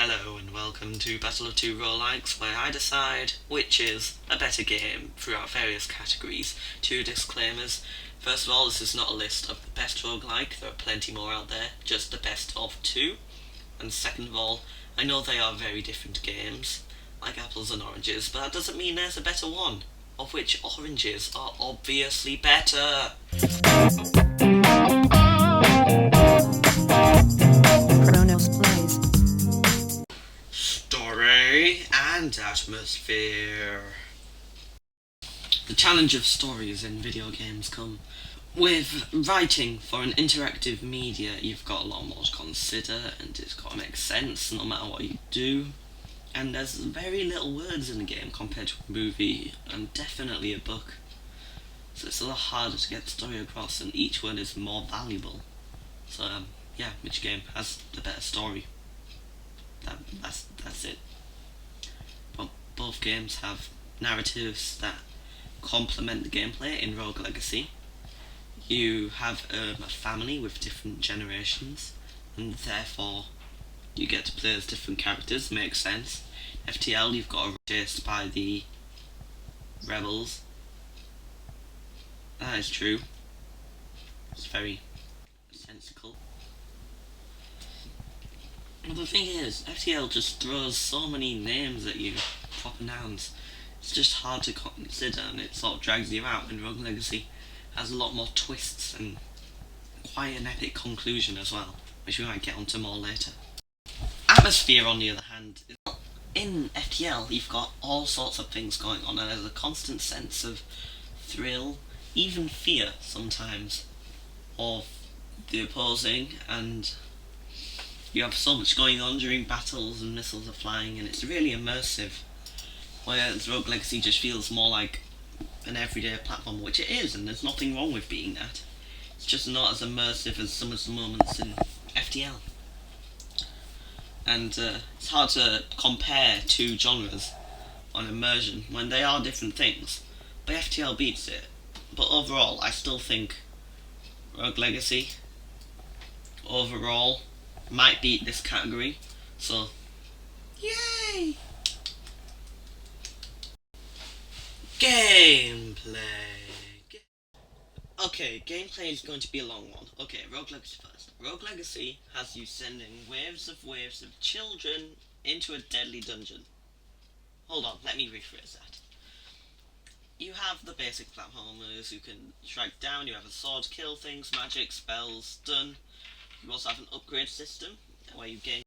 Hello and welcome to Battle of Two Rougelikes, where I decide which is a better game throughout various categories. Two disclaimers. First of all, this is not a list of the best roguelike, there are plenty more out there, just the best of two. And second of all, I know they are very different games, like apples and oranges, but that doesn't mean there's a better one, of which oranges are obviously better. Story and atmosphere. The challenge of stories in video games come with writing. For an interactive media, you've got a lot more to consider, and it's got to make sense no matter what you do. And there's very little words in the game compared to a movie, and definitely a book. So it's a lot harder to get the story across, and each word is more valuable. So yeah, which game has the better story? That's it. But both games have narratives that complement the gameplay. In Rogue Legacy, you have a family with different generations, and therefore you get to play as different characters. Makes sense. FTL, you've got chased by the rebels. That is true. It's very sensical. But the thing is, FTL just throws so many names at you, proper nouns. It's just hard to consider, and it sort of drags you out. And Rogue Legacy has a lot more twists and quite an epic conclusion as well, which we might get onto more later. Atmosphere, on the other hand, in FTL you've got all sorts of things going on, and there's a constant sense of thrill, even fear sometimes, of the opposing, and you have so much going on during battles and missiles are flying, and it's really immersive. Whereas Rogue Legacy just feels more like an everyday platform, which it is, and there's nothing wrong with being that. It's just not as immersive as some of the moments in FTL. And it's hard to compare two genres on immersion when they are different things. But FTL beats it. But overall, I still think Rogue Legacy overall might beat this category. So, yay! Gameplay. Okay, gameplay is going to be a long one. Okay, Rogue Legacy first. Rogue Legacy has you sending waves of children into a deadly dungeon. Hold on, let me rephrase that. You have the basic platformers who can strike down, you have a sword, kill things, magic, spells, stun. You also have an upgrade system where you can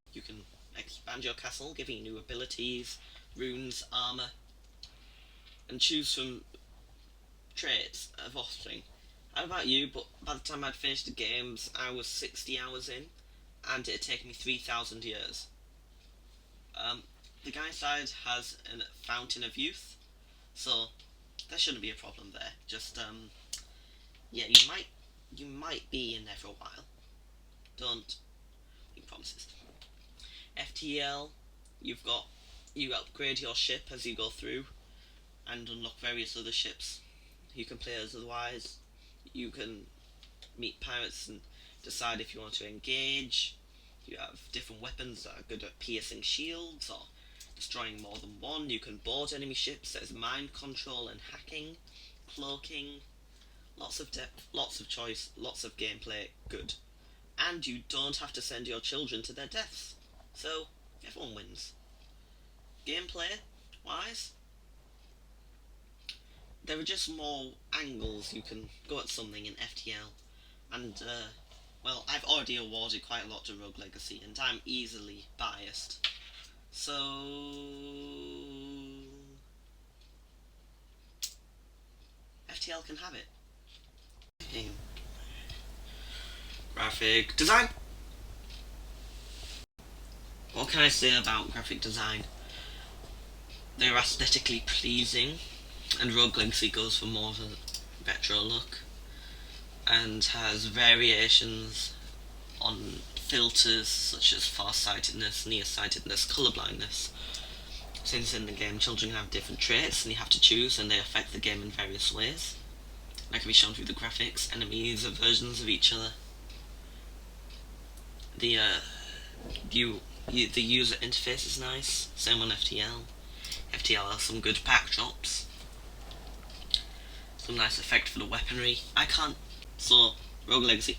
expand your castle, giving you new abilities, runes, armour, and choose from traits of offspring. How about you? But by the time I'd finished the games, I was 60 hours in, and it'd taken me 3,000 years. The guy's side has a fountain of youth, so there shouldn't be a problem there. Just yeah, you might be in there for a while. Don't make promises. FTL, you upgrade your ship as you go through, and unlock various other ships. You can play as otherwise. You can meet pirates and decide if you want to engage. You have different weapons that are good at piercing shields or destroying more than one. You can board enemy ships. There's mind control and hacking, cloaking. Lots of depth, lots of choice, lots of gameplay. Good. And you don't have to send your children to their deaths. So, everyone wins. Gameplay wise, there are just more angles you can go at something in FTL, and well, I've already awarded quite a lot to Rogue Legacy, and I'm easily biased. So FTL can have it. Graphic design. What can I say about graphic design? They're aesthetically pleasing, and Rogue Legacy goes for more of a retro look and has variations on filters such as farsightedness, nearsightedness, colourblindness. Since in the game children have different traits and you have to choose, and they affect the game in various ways. That can be shown through the graphics. Enemies are versions of each other. You The user interface is nice. Same on FTL. FTL has some good backdrops. Some nice effect for the weaponry. I can't. So, Rogue Legacy.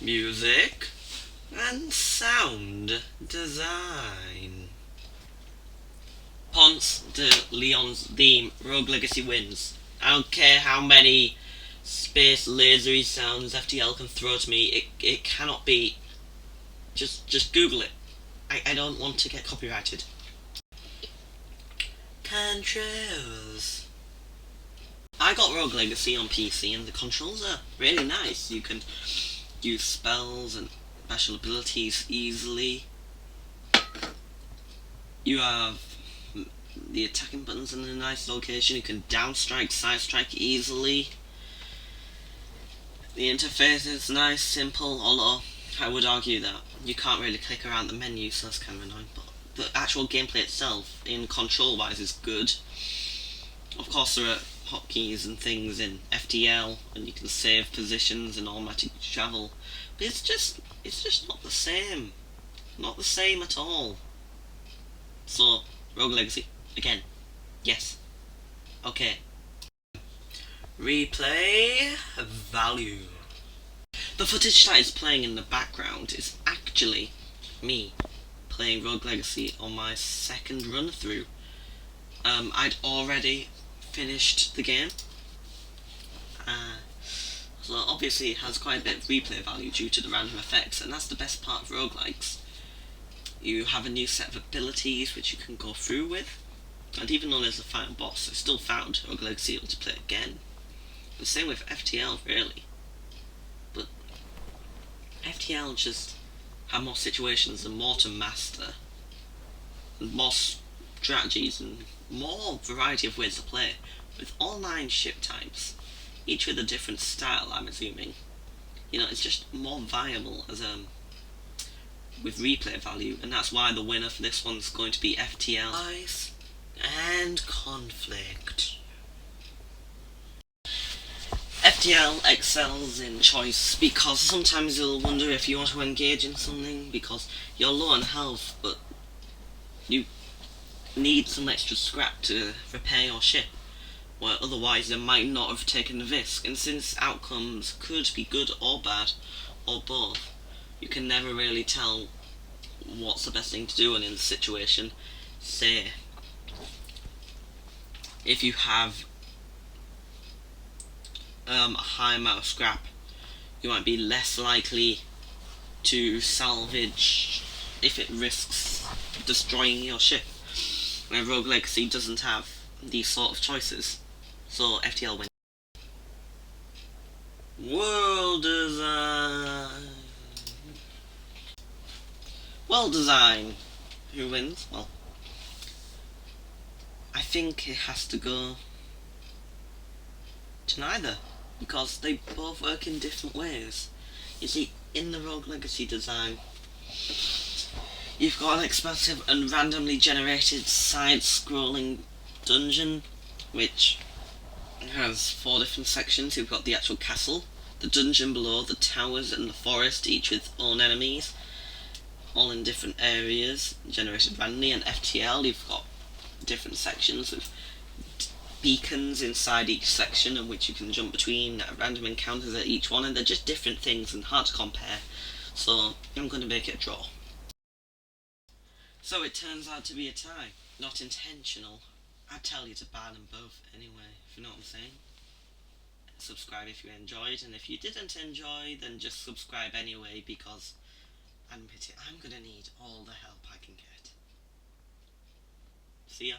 Music and sound design. Ponce de Leon's theme, Rogue Legacy wins. I don't care how many space lasery sounds FTL can throw to me, it cannot be. Just Google it. I don't want to get copyrighted. Controls. I got Rogue Legacy on PC and the controls are really nice. You can use spells and special abilities easily. You have the attacking buttons in a nice location. You can down strike, side strike easily. The interface is nice, simple, although I would argue that you can't really click around the menu, so that's kind of annoying. But the actual gameplay itself, in control-wise, is good. Of course, there are hotkeys and things in FTL, and you can save positions and automatic travel. But it's just not the same. Not the same at all. So, Rogue Legacy, again, yes. Okay. Replay value. The footage that is playing in the background is actually me playing Rogue Legacy on my second run through. I'd already finished the game. So obviously it has quite a bit of replay value due to the random effects, and that's the best part of roguelikes. You have a new set of abilities which you can go through with, and even though there's a final boss, I still found Rogue Legacy able to play again. The same with FTL, really. But FTL just have more situations and more to master, and more strategies and more variety of ways to play, with all 9 ship types, each with a different style, I'm assuming. You know, it's just more viable as with replay value, and that's why the winner for this one's going to be FTL. Ice and conflict. FTL excels in choice because sometimes you'll wonder if you want to engage in something because you're low on health, but you need some extra scrap to repair your ship, where otherwise you might not have taken the risk. And since outcomes could be good or bad, or both, you can never really tell what's the best thing to do. And in the situation, say, if you have a high amount of scrap, you might be less likely to salvage if it risks destroying your ship. Where Rogue Legacy doesn't have these sort of choices, so FTL wins. World design. World design. Who wins? Well, I think it has to go to neither, because they both work in different ways. You see, in the Rogue Legacy design, you've got an expansive and randomly generated side-scrolling dungeon, which has 4 different sections. You've got the actual castle, the dungeon below, the towers and the forest, each with own enemies, all in different areas, generated randomly. And FTL, you've got different sections with beacons inside each section in which you can jump between random encounters at each one, and they're just different things and hard to compare, so I'm going to make it a draw. So it turns out to be a tie. Not intentional. I'd tell you to ban them both anyway, if you know what I'm saying. Subscribe if you enjoyed, and if you didn't enjoy, then just subscribe anyway, because admit it, I'm gonna need all the help I can get. See ya.